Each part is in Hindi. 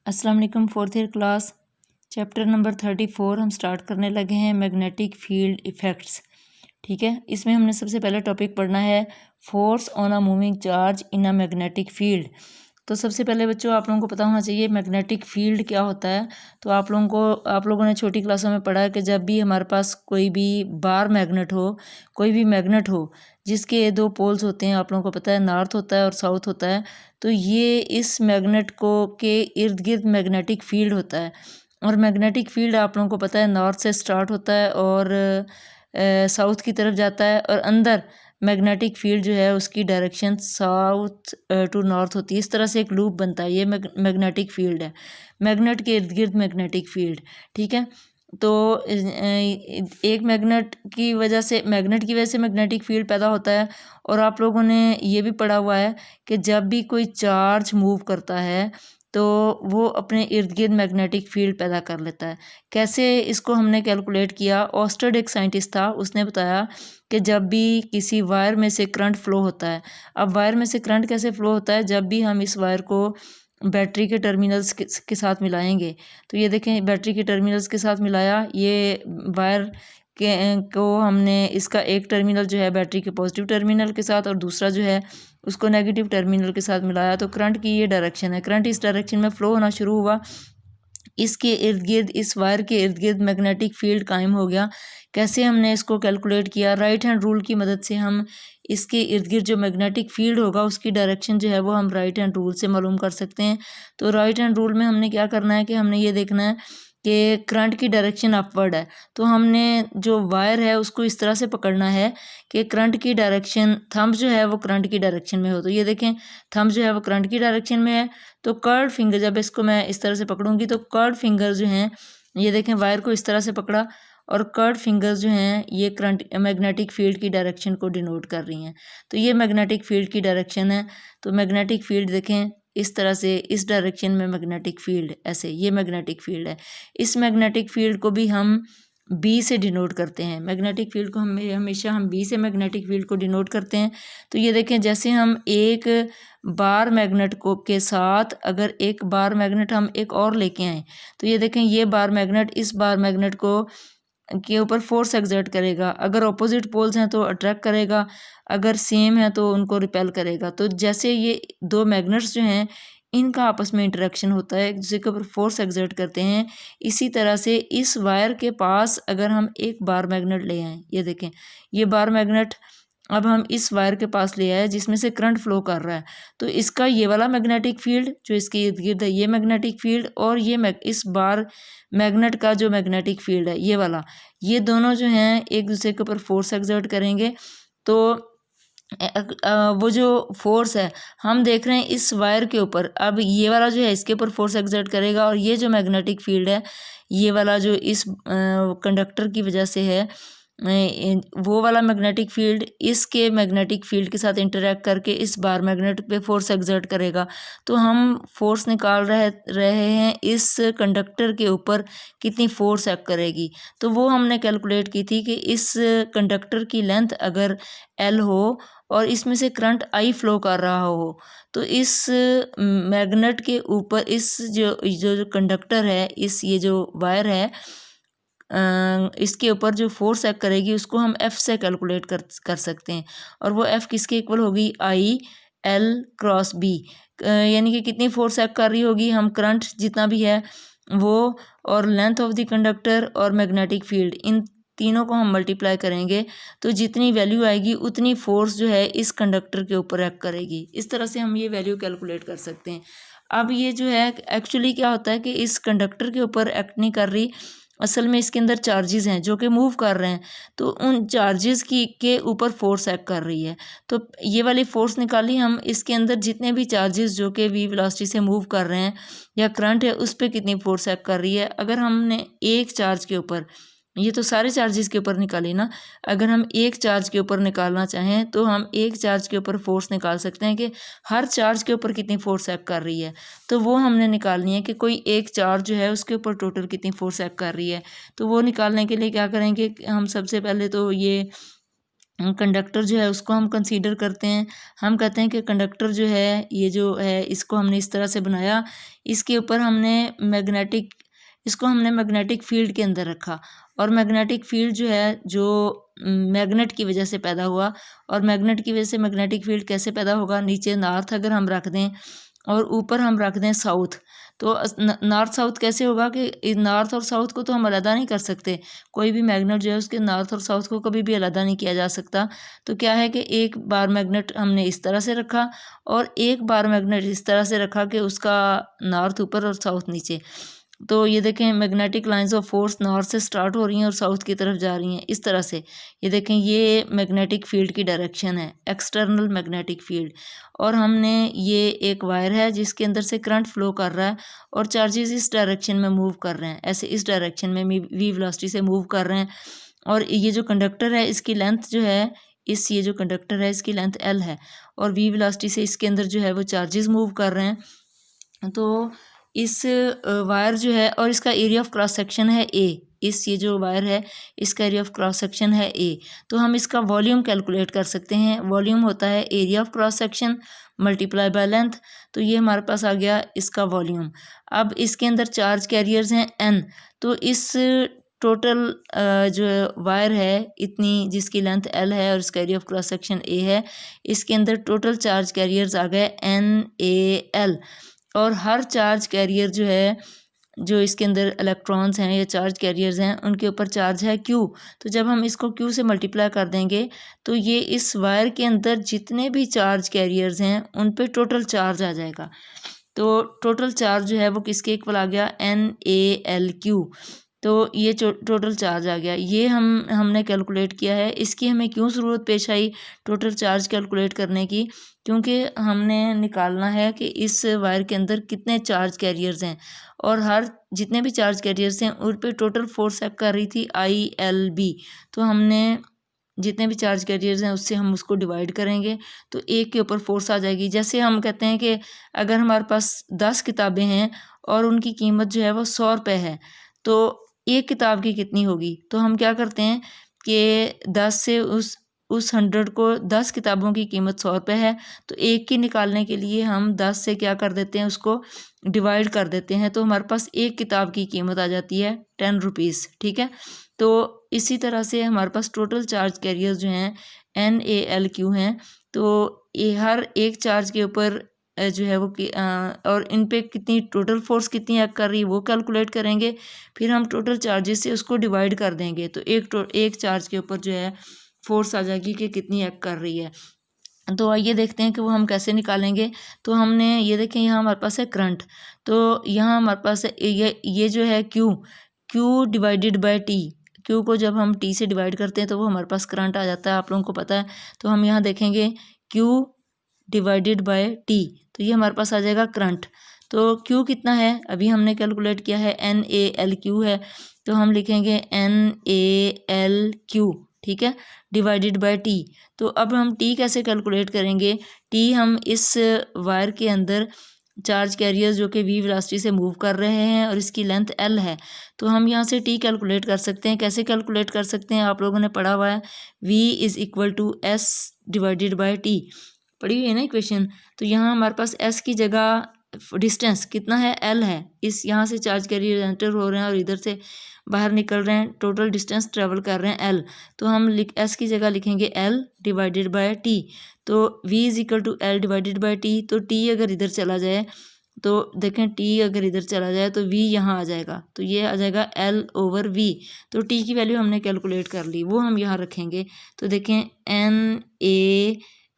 अस्सलाम वालेकुम। Fourth year class chapter number 34 हम स्टार्ट करने लगे हैं, मैग्नेटिक फील्ड इफ़ेक्ट्स। ठीक है, इसमें हमने सबसे पहले टॉपिक पढ़ना है force on a moving charge in a magnetic field. तो सबसे पहले बच्चों आप लोगों को पता होना चाहिए मैग्नेटिक फील्ड क्या होता है। तो आप लोगों ने छोटी क्लासों में पढ़ा है कि जब भी हमारे पास कोई भी बार मैग्नेट हो, कोई भी मैग्नेट हो जिसके दो पोल्स होते हैं, आप लोगों को पता है नॉर्थ होता है और साउथ होता है, तो ये इस मैग्नेट को के इर्द गिर्द मैग्नेटिक फील्ड होता है। और मैग्नेटिक फील्ड आप लोगों को पता है नॉर्थ से स्टार्ट होता है और साउथ की तरफ जाता है, और अंदर मैग्नेटिक फील्ड जो है उसकी डायरेक्शन साउथ टू नॉर्थ होती है। इस तरह से एक लूप बनता है, ये मैग्नेटिक फील्ड है, मैग्नेट के इर्द गिर्द मैग्नेटिक फील्ड। ठीक है, तो एक मैग्नेट की वजह से मैग्नेटिक फील्ड पैदा होता है। और आप लोगों ने ये भी पढ़ा हुआ है कि जब भी कोई चार्ज मूव करता है तो वो अपने इर्द गिर्द मैग्नेटिक फील्ड पैदा कर लेता है। कैसे इसको हमने कैलकुलेट किया, ऑस्टर्ड एक साइंटिस्ट था, उसने बताया कि जब भी किसी वायर में से करंट फ्लो होता है, अब वायर में से करंट कैसे फ्लो होता है, जब भी हम इस वायर को बैटरी के टर्मिनल्स के साथ मिलाएंगे, तो ये देखें बैटरी के टर्मिनल्स के साथ मिलाया, ये वायर को हमने इसका एक टर्मिनल जो है बैटरी के पॉजिटिव टर्मिनल के साथ और दूसरा जो है उसको नेगेटिव टर्मिनल के साथ मिलाया, तो करंट की ये डायरेक्शन है, करंट इस डायरेक्शन में फ्लो होना शुरू हुआ। इसके इर्द गिर्द, इस वायर के इर्द गिर्द मैग्नेटिक फील्ड कायम हो गया। कैसे हमने इसको कैलकुलेट किया, राइट हैंड रूल की मदद से हम इसके इर्द गिर्द जो मैग्नेटिक फील्ड होगा उसकी डायरेक्शन जो है वो हम राइट हैंड रूल से मालूम कर सकते हैं। तो राइट हैंड रूल में हमने क्या करना है कि हमने ये देखना है कि करंट की डायरेक्शन अपवर्ड है, तो हमने जो वायर है उसको इस तरह से पकड़ना है कि करंट की डायरेक्शन, थंब जो है वो करंट की डायरेक्शन में हो। तो ये देखें थंब जो है वो करंट की डायरेक्शन में है, तो कर्ड फिंगर, जब इसको मैं इस तरह से पकड़ूंगी तो कर्ड फिंगर जो हैं, ये देखें वायर को इस तरह से पकड़ा और कर्ड फिंगर्स जो हैं ये करंट मैग्नेटिक फील्ड की डायरेक्शन को डिनोट कर रही हैं। तो ये मैग्नेटिक फील्ड की डायरेक्शन है। तो मैग्नेटिक फील्ड देखें इस तरह से, इस डायरेक्शन में मैग्नेटिक फील्ड ऐसे, ये मैग्नेटिक फील्ड है। इस मैग्नेटिक फील्ड को भी हम बी से डिनोट करते हैं, मैग्नेटिक फील्ड को हमेशा हम बी से मैग्नेटिक फील्ड को डिनोट करते हैं। तो ये देखें जैसे हम एक बार मैग्नेट को के साथ अगर एक बार मैग्नेट हम एक और लेके आए, तो ये देखें ये बार मैग्नेट इस बार मैग्नेट को के ऊपर फोर्स एक्सर्ट करेगा, अगर ऑपोजिट पोल्स हैं तो अट्रैक्ट करेगा, अगर सेम है तो उनको रिपेल करेगा। तो जैसे ये दो मैग्नेट्स जो हैं इनका आपस में इंटरेक्शन होता है, एक दूसरे के ऊपर फोर्स एक्सर्ट करते हैं, इसी तरह से इस वायर के पास अगर हम एक बार मैग्नेट ले आए, ये देखें ये बार मैग्नेट अब हम इस वायर के पास ले आए जिसमें से करंट फ्लो कर रहा है, तो इसका ये वाला मैग्नेटिक फील्ड जो इसके इर्द गिर्द है ये मैग्नेटिक फील्ड, और ये इस बार मैग्नेट का जो मैग्नेटिक फील्ड है ये वाला, ये दोनों जो हैं एक दूसरे के ऊपर फोर्स एक्सर्ट करेंगे। तो वो जो फोर्स है हम देख रहे हैं इस वायर के ऊपर, अब ये वाला जो है इसके ऊपर फोर्स एक्सर्ट करेगा, और ये जो मैग्नेटिक फील्ड है ये वाला जो इस कंडक्टर की वजह से है, वो वाला मैग्नेटिक फील्ड इसके मैग्नेटिक फील्ड के साथ इंटरेक्ट करके इस बार मैग्नेट पे फोर्स एक्सर्ट करेगा। तो हम फोर्स निकाल रहे हैं इस कंडक्टर के ऊपर कितनी फोर्स एक्ट करेगी, तो वो हमने कैलकुलेट की थी कि इस कंडक्टर की लेंथ अगर L हो और इसमें से करंट I फ्लो कर रहा हो, तो इस मैग्नेट के ऊपर इस जो कंडक्टर है, इस ये जो वायर है इसके ऊपर जो फोर्स एक्ट करेगी उसको हम F से कैलकुलेट कर सकते हैं, और वो F किसके इक्वल होगी, I L क्रॉस B, यानी कि कितनी फोर्स एक्ट कर रही होगी, हम करंट जितना भी है वो और लेंथ ऑफ द कंडक्टर और मैग्नेटिक फील्ड, इन तीनों को हम मल्टीप्लाई करेंगे तो जितनी वैल्यू आएगी उतनी फोर्स जो है इस कंडक्टर के ऊपर एक्ट करेगी। इस तरह से हम ये वैल्यू कैलकुलेट कर सकते हैं। अब ये जो है एक्चुअली क्या होता है कि इस कंडक्टर के ऊपर एक्ट नहीं कर रही, असल में इसके अंदर चार्जेस हैं जो कि मूव कर रहे हैं, तो उन चार्जेस की के ऊपर फोर्स एक्ट कर रही है। तो ये वाली फोर्स निकाली हम, इसके अंदर जितने भी चार्जेस जो कि v वेलोसिटी से मूव कर रहे हैं या करंट है उस पर कितनी फोर्स एक्ट कर रही है। अगर हमने एक चार्ज के ऊपर, ये तो सारे चार्जेस के ऊपर निकाली ना, अगर हम एक चार्ज के ऊपर निकालना चाहें तो हम एक चार्ज के ऊपर फोर्स निकाल सकते हैं कि हर चार्ज के ऊपर कितनी फोर्स एक्ट कर रही है, तो वो हमने निकालनी है कि कोई एक चार्ज जो है उसके ऊपर टोटल कितनी फोर्स एक्ट कर रही है। तो वो निकालने के लिए क्या करेंगे, हम सबसे पहले तो ये कंडक्टर जो है उसको हम कंसीडर करते हैं। हम कहते हैं कि कंडक्टर जो है ये जो है इसको हमने इस तरह से बनाया, इसके ऊपर इसको हमने मैग्नेटिक फील्ड के अंदर रखा, और मैग्नेटिक फील्ड जो है जो मैग्नेट की वजह से पैदा हुआ, और मैग्नेट की वजह से मैग्नेटिक फील्ड कैसे पैदा होगा, नीचे नॉर्थ अगर हम रख दें और ऊपर हम रख दें साउथ, तो नॉर्थ साउथ कैसे होगा कि नॉर्थ और साउथ को तो हम अलग नहीं कर सकते, कोई भी मैग्नेट जो है उसके नॉर्थ और साउथ को कभी भी अलग नहीं किया जा सकता। तो क्या है कि एक बार मैग्नेट हमने इस तरह से रखा और एक बार मैग्नेट इस तरह से रखा कि उसका नॉर्थ ऊपर और साउथ नीचे। तो ये देखें magnetic lines of force north से स्टार्ट हो रही हैं और साउथ की तरफ जा रही हैं इस तरह से। ये देखें ये मैग्नेटिक फील्ड की डायरेक्शन है, एक्सटर्नल मैग्नेटिक फील्ड। और हमने ये एक वायर है जिसके अंदर से करंट फ्लो कर रहा है और चार्जेस इस डायरेक्शन में मूव कर रहे हैं, ऐसे इस डायरेक्शन में वी वेलोसिटी से मूव कर रहे हैं। और ये जो कंडक्टर है इसकी लेंथ जो है ये जो कंडक्टर है इसकी लेंथ L है, और वी वेलोसिटी से इसके अंदर जो है वो चार्जेस मूव कर रहे हैं। तो इस वायर जो है और इसका एरिया ऑफ क्रॉस सेक्शन है A, ये जो वायर है इसका एरिया ऑफ क्रॉस सेक्शन है A। तो हम इसका वॉल्यूम कैलकुलेट कर सकते हैं। वॉल्यूम होता है area of cross section multiply by length. तो ये हमारे पास आ गया इसका वॉल्यूम। अब इसके अंदर चार्ज कैरियर्स हैं N। तो इस टोटल जो वायर है इतनी जिसकी लेंथ L है और इसका area of cross section A है, इसके अंदर टोटल चार्ज कैरियर्स आ गए NaL। और हर चार्ज कैरियर जो है जो इसके अंदर इलेक्ट्रॉन्स हैं या चार्ज कैरियर्स हैं उनके ऊपर चार्ज है Q। तो जब हम इसको Q से मल्टीप्लाई कर देंगे तो ये इस वायर के अंदर जितने भी चार्ज कैरियर्स हैं उन पे टोटल चार्ज आ जाएगा। तो टोटल चार्ज जो है वो किसके इक्वल आ गया, NaLQ। तो ये टोटल चार्ज आ गया। ये हमने कैलकुलेट किया है। इसकी हमें क्यों ज़रूरत पेश आई टोटल चार्ज कैलकुलेट करने की, क्योंकि हमने निकालना है कि इस वायर के अंदर कितने चार्ज कैरियर्स हैं और हर जितने भी चार्ज कैरियर्स हैं उन पे टोटल फोर्स एक्ट कर रही थी ILB। तो हमने जितने भी चार्ज कैरियर्स हैं उससे हम उसको डिवाइड करेंगे तो एक के ऊपर फोर्स आ जाएगी। जैसे हम कहते हैं कि अगर हमारे पास 10 किताबें हैं और उनकी कीमत जो है वो 100 रुपये है, तो एक किताब की कितनी होगी। तो हम क्या करते हैं कि 10 से उस 100 को 10 किताबों की कीमत 100 रुपये है, तो एक की निकालने के लिए हम 10 से क्या कर देते हैं उसको डिवाइड कर देते हैं, तो हमारे पास एक किताब की कीमत आ जाती है 10 रुपीज़। ठीक है। तो इसी तरह से हमारे पास टोटल चार्ज कैरियर जो हैं NaLQ हैं। तो ये हर एक चार्ज के ऊपर जो है वो और इन पे कितनी टोटल फोर्स कितनी एक्ट कर रही है वो कैलकुलेट करेंगे। फिर हम टोटल चार्जेस से उसको डिवाइड कर देंगे तो एक चार्ज के ऊपर जो है फोर्स आ जाएगी कि कितनी एक्ट कर रही है। तो आइए देखते हैं कि वो हम कैसे निकालेंगे। तो हमने ये देखें यहाँ हमारे पास है करंट, तो यहाँ हमारे पास है ये जो है Q divided by T। Q को जब हम T से डिवाइड करते हैं तो वो हमारे पास करंट आ जाता है, आप लोगों को पता है। तो हम यहाँ देखेंगे Q डिवाइडेड बाय T, तो ये हमारे पास आ जाएगा करंट। तो Q कितना है अभी हमने कैलकुलेट किया है NaLQ है, तो हम लिखेंगे NaLQ, ठीक है, डिवाइडेड बाय T। तो अब हम T कैसे कैलकुलेट करेंगे, T हम इस वायर के अंदर चार्ज कैरियर्स जो कि V वेलोसिटी से मूव कर रहे हैं और इसकी लेंथ L है, तो हम यहाँ से T कैलकुलेट कर सकते हैं। कैसे कैलकुलेट कर सकते हैं, आप लोगों ने पढ़ा हुआ है V = S divided by T, पढ़ी हुई है ना इक्वेशन। तो यहाँ हमारे पास S की जगह डिस्टेंस कितना है, L है। इस यहाँ से चार्ज कैरियर एंटर हो रहे हैं और इधर से बाहर निकल रहे हैं, टोटल डिस्टेंस ट्रेवल कर रहे हैं L। तो हम S की जगह लिखेंगे L डिवाइडेड बाय T। तो V = L divided by T। तो T अगर इधर चला जाए तो देखें T अगर इधर चला जाए तो V यहाँ आ जाएगा, तो ये आ जाएगा L/V। तो T की वैल्यू हमने कैलकुलेट कर ली, वो हम यहाँ रखेंगे। तो देखें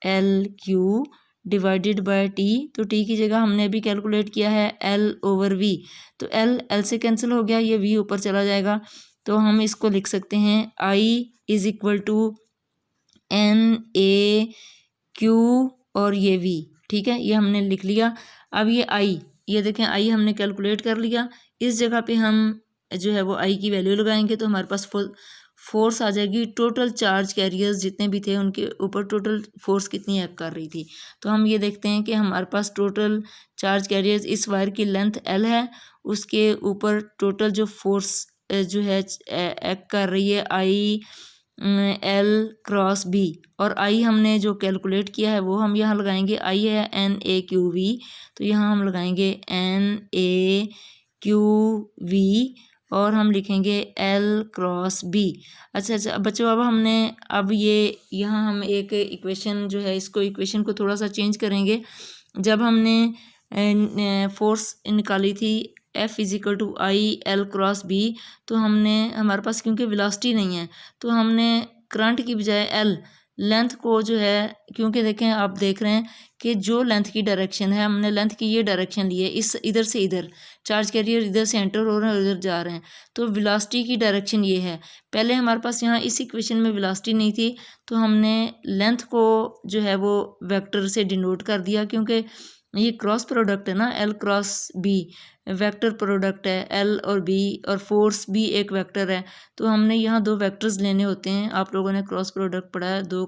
NaLQ डिवाइडेड बाय T, तो T की जगह हमने अभी कैलकुलेट किया है L/V। तो L से कैंसिल हो गया, ये V ऊपर चला जाएगा। तो हम इसको लिख सकते हैं I = NaQ और ये V, ठीक है, ये हमने लिख लिया। अब ये देखें I हमने कैलकुलेट कर लिया। इस जगह पे हम जो है वो I की वैल्यू लगाएंगे तो हमारे पास फोर्स आ जाएगी। टोटल चार्ज कैरियर्स जितने भी थे उनके ऊपर टोटल फोर्स कितनी एक्ट कर रही थी। तो हम ये देखते हैं कि हमारे पास टोटल चार्ज कैरियर्स इस वायर की लेंथ L है, उसके ऊपर टोटल जो फोर्स जो है एक्ट कर रही है एल क्रॉस बी, और आई हमने जो कैलकुलेट किया है वो हम यहाँ लगाएंगे। आई है एन ए क्यू वी, तो यहाँ हम लगाएंगे एन ए क्यू वी और हम लिखेंगे एल क्रॉस बी। अच्छा बच्चों, अब ये यहाँ हम एक इक्वेशन जो है, इसको इक्वेशन को थोड़ा सा चेंज करेंगे। जब हमने फोर्स निकाली थी F is equal to I L cross B, तो हमारे पास क्योंकि वेलोसिटी नहीं है, तो हमने करंट की बजाय एल लेंथ को जो है, क्योंकि देखें आप देख रहे हैं कि जो लेंथ की डायरेक्शन है, हमने लेंथ की ये डायरेक्शन ली है, इस इधर से इधर चार्ज कैरियर इधर से एंटर हो रहे हैं, उधर जा रहे हैं, तो वेलोसिटी की डायरेक्शन ये है। पहले हमारे पास यहाँ इस इक्वेशन में वेलोसिटी नहीं थी, तो हमने लेंथ को जो है वो वेक्टर से डिनोट कर दिया, क्योंकि ये क्रॉस प्रोडक्ट है ना, L cross B vector product है, एल और बी, और फोर्स भी एक वेक्टर है। तो हमने यहाँ दो वेक्टर्स लेने होते हैं। आप लोगों ने क्रॉस प्रोडक्ट पढ़ा है, दो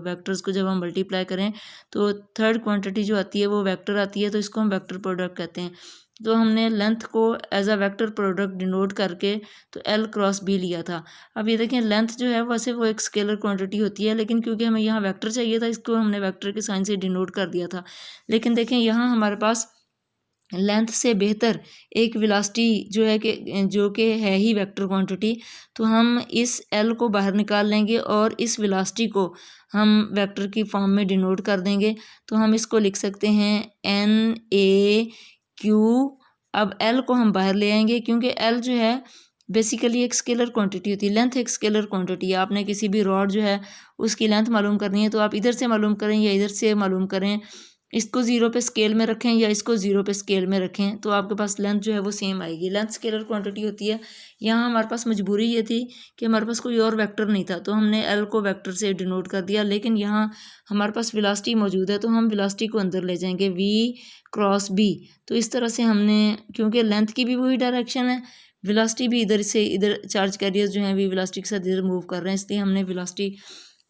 वेक्टर्स को जब हम मल्टीप्लाई करें तो थर्ड क्वांटिटी जो आती है वो वेक्टर आती है, तो इसको हम वेक्टर प्रोडक्ट कहते हैं। तो हमने लेंथ को as a vector product denote करके तो एल क्रॉस बी लिया था। अब ये देखें, लेंथ जो है वैसे वो एक स्केलर क्वांटिटी होती है, लेकिन क्योंकि हमें यहाँ वेक्टर चाहिए था, इसको हमने वेक्टर के साइन से डिनोट कर दिया था। लेकिन देखें यहाँ हमारे पास लेंथ से बेहतर एक वेलोसिटी जो कि है ही वेक्टर क्वांटिटी, तो हम इस एल को बाहर निकाल लेंगे और इस वेलोसिटी को हम वेक्टर की फॉर्म में डिनोट कर देंगे। तो हम इसको लिख सकते हैं एन ए क्यू। अब एल को हम बाहर ले आएंगे, क्योंकि एल जो है बेसिकली एक स्केलर क्वांटिटी होती है, लेंथ एक स्केलर क्वांटिटी है। आपने किसी भी रॉड जो है उसकी लेंथ मालूम करनी है, तो आप इधर से मालूम करें या इधर से मालूम करें, इसको ज़ीरो पे स्केल में रखें या इसको ज़ीरो पे स्केल में रखें, तो आपके पास लेंथ जो है वो सेम आएगी। लेंथ स्केलर क्वांटिटी होती है। यहाँ हमारे पास मजबूरी ये थी कि हमारे पास कोई और वेक्टर नहीं था, तो हमने एल को वेक्टर से डिनोट कर दिया। लेकिन यहाँ हमारे पास वेलोसिटी मौजूद है, तो हम वेलोसिटी को अंदर ले जाएंगे वी क्रॉस बी। तो इस तरह से हमने, क्योंकि लेंथ की भी वही डायरेक्शन है, वेलोसिटी भी इधर से इधर, चार्ज कैरियर्स जो हैं भी वेलोसिटी के साथ इधर मूव कर रहे हैं, इसलिए हमने वेलोसिटी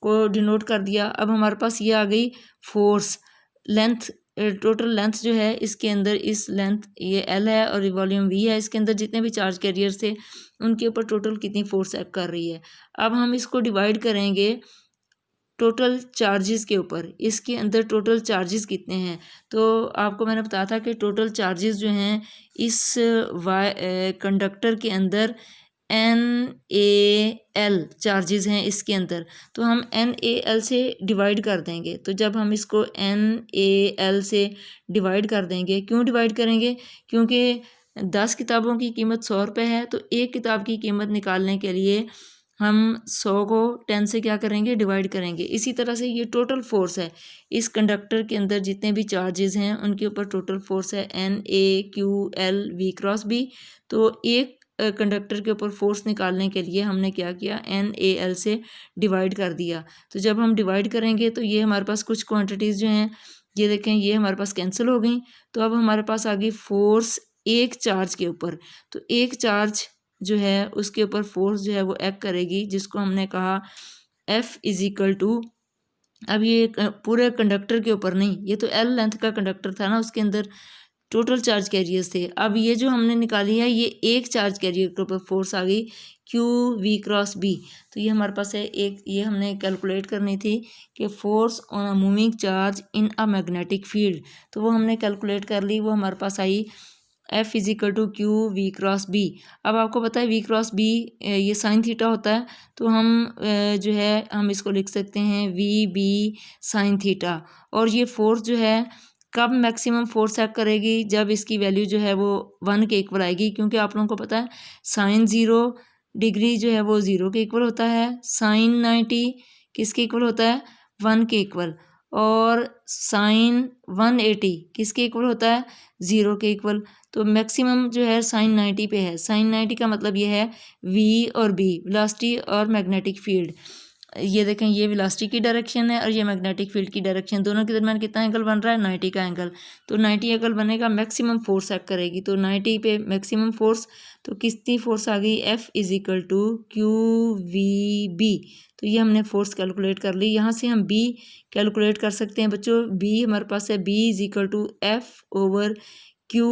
को डिनोट कर दिया। अब हमारे पास ये आ गई फोर्स। लेंथ, टोटल लेंथ जो है इसके अंदर, इस लेंथ ये एल है और वॉल्यूम वी है, इसके अंदर जितने भी चार्ज कैरियर्स थे उनके ऊपर टोटल कितनी फोर्स एक्ट कर रही है। अब हम इसको डिवाइड करेंगे टोटल चार्जेस के ऊपर, इसके अंदर टोटल चार्जेस कितने हैं। तो आपको मैंने बताया था कि टोटल चार्जेस जो हैं इस कंडक्टर के अंदर एन ए एल चार्जेस हैं इसके अंदर, तो हम एन ए एल से डिवाइड कर देंगे। तो जब हम इसको एन ए एल से डिवाइड कर देंगे, क्यों डिवाइड करेंगे, क्योंकि 10 किताबों की कीमत 100 रुपये है, तो एक किताब की कीमत निकालने के लिए हम 100 को 10 से क्या करेंगे, डिवाइड करेंगे। इसी तरह से ये टोटल फोर्स है इस कंडक्टर के अंदर, जितने भी चार्जेस हैं उनके ऊपर टोटल फोर्स है N A Q L V cross B. तो एक कंडक्टर के ऊपर फोर्स निकालने के लिए हमने क्या किया, एन ए एल से डिवाइड कर दिया। तो जब हम डिवाइड करेंगे तो ये हमारे पास कुछ क्वांटिटीज़ जो हैं, ये देखें, ये हमारे पास कैंसिल हो गई। तो अब हमारे पास आ गई फोर्स एक चार्ज के ऊपर। तो एक चार्ज जो है उसके ऊपर फोर्स जो है वो एक्ट करेगी, जिसको हमने कहा F इजिकल टू, अब ये पूरे कंडक्टर के ऊपर नहीं, ये तो एल लेंथ का कंडक्टर था ना, उसके अंदर टोटल चार्ज कैरियर्स थे। अब ये जो हमने निकाली है, ये एक चार्ज कैरियर के ऊपर फोर्स आ गई क्यू वी क्रॉस बी। तो ये हमारे पास है एक, ये हमने कैलकुलेट करनी थी कि force on a moving charge in a magnetic field, तो वो हमने कैलकुलेट कर ली, वो हमारे पास आई F is equal to Q V cross B. अब आपको पता है वी क्रॉस बी ये साइन थीटा होता है, तो हम जो है हम इसको लिख सकते हैं वी बी साइन थीटा। और ये फोर्स जो है कब मैक्सिमम फोर्स एक्ट करेगी, जब इसकी वैल्यू जो है वो 1 के इक्वल आएगी, क्योंकि आप लोगों को पता है साइन 0 डिग्री जो है वो 0 के इक्वल होता है, साइन 90 किसके इक्वल होता है, 1 के इक्वल, और साइन 180 किसके इक्वल होता है, 0 के इक्वल। तो मैक्सिमम जो है साइन 90 पे है। साइन 90 का मतलब ये है वी और बी, वेलोसिटी और मैग्नेटिक फील्ड। ये देखें, ये वेलोसिटी की डायरेक्शन है और ये मैग्नेटिक फील्ड की डायरेक्शन, दोनों के दरमियान कितना एंगल बन रहा है, 90 का एंगल। तो 90 एंगल बनेगा, मैक्सिमम फोर्स एक्ट करेगी, तो 90 पे मैक्सिमम फोर्स। तो कितनी फोर्स आ गई, F is equal to Q V B. तो ये हमने फोर्स कैलकुलेट कर ली। यहाँ से हम B कैलकुलेट कर सकते हैं बच्चों। B हमारे पास है, B is equal to F over Q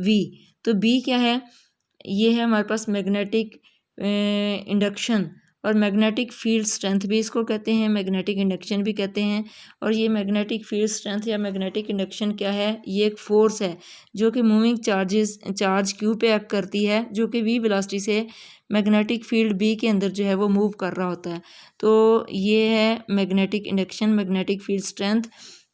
V. तो B क्या है, ये है हमारे पास मैग्नेटिक इंडक्शन, और मैग्नेटिक फील्ड स्ट्रेंथ भी इसको कहते हैं, मैग्नेटिक इंडक्शन भी कहते हैं। और ये मैग्नेटिक फील्ड स्ट्रेंथ या मैग्नेटिक इंडक्शन क्या है, ये एक फोर्स है जो कि मूविंग चार्ज क्यू पे एक्ट करती है, जो कि वी वेलोसिटी से मैग्नेटिक फील्ड बी के अंदर जो है वो मूव कर रहा होता है। तो ये है magnetic induction, magnetic field strength.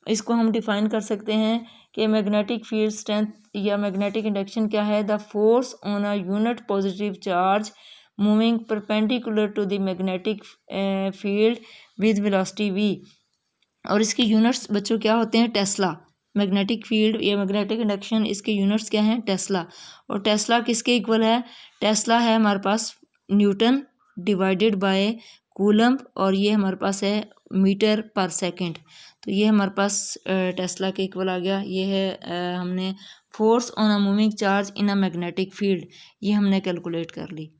इसको हम डिफाइन कर सकते हैं कि मैग्नेटिक फील्ड स्ट्रेंथ या मैग्नेटिक इंडक्शन क्या है, the force on a unit positive charge moving perpendicular to the magnetic field with velocity V. और इसके यूनिट्स बच्चों क्या होते हैं, टेस्ला। मैग्नेटिक फील्ड या मैग्नेटिक इंडक्शन, इसके यूनिट्स क्या हैं, टेस्ला। और टेस्ला किसके इक्वल है, टेस्ला है हमारे पास न्यूटन डिवाइडेड बाय कूलम्ब, और ये हमारे पास है मीटर पर सेकंड। तो ये हमारे पास टेस्ला के इक्वल आ गया। ये है हमने force on a moving charge in a magnetic field, ये हमने कैलकुलेट कर ली।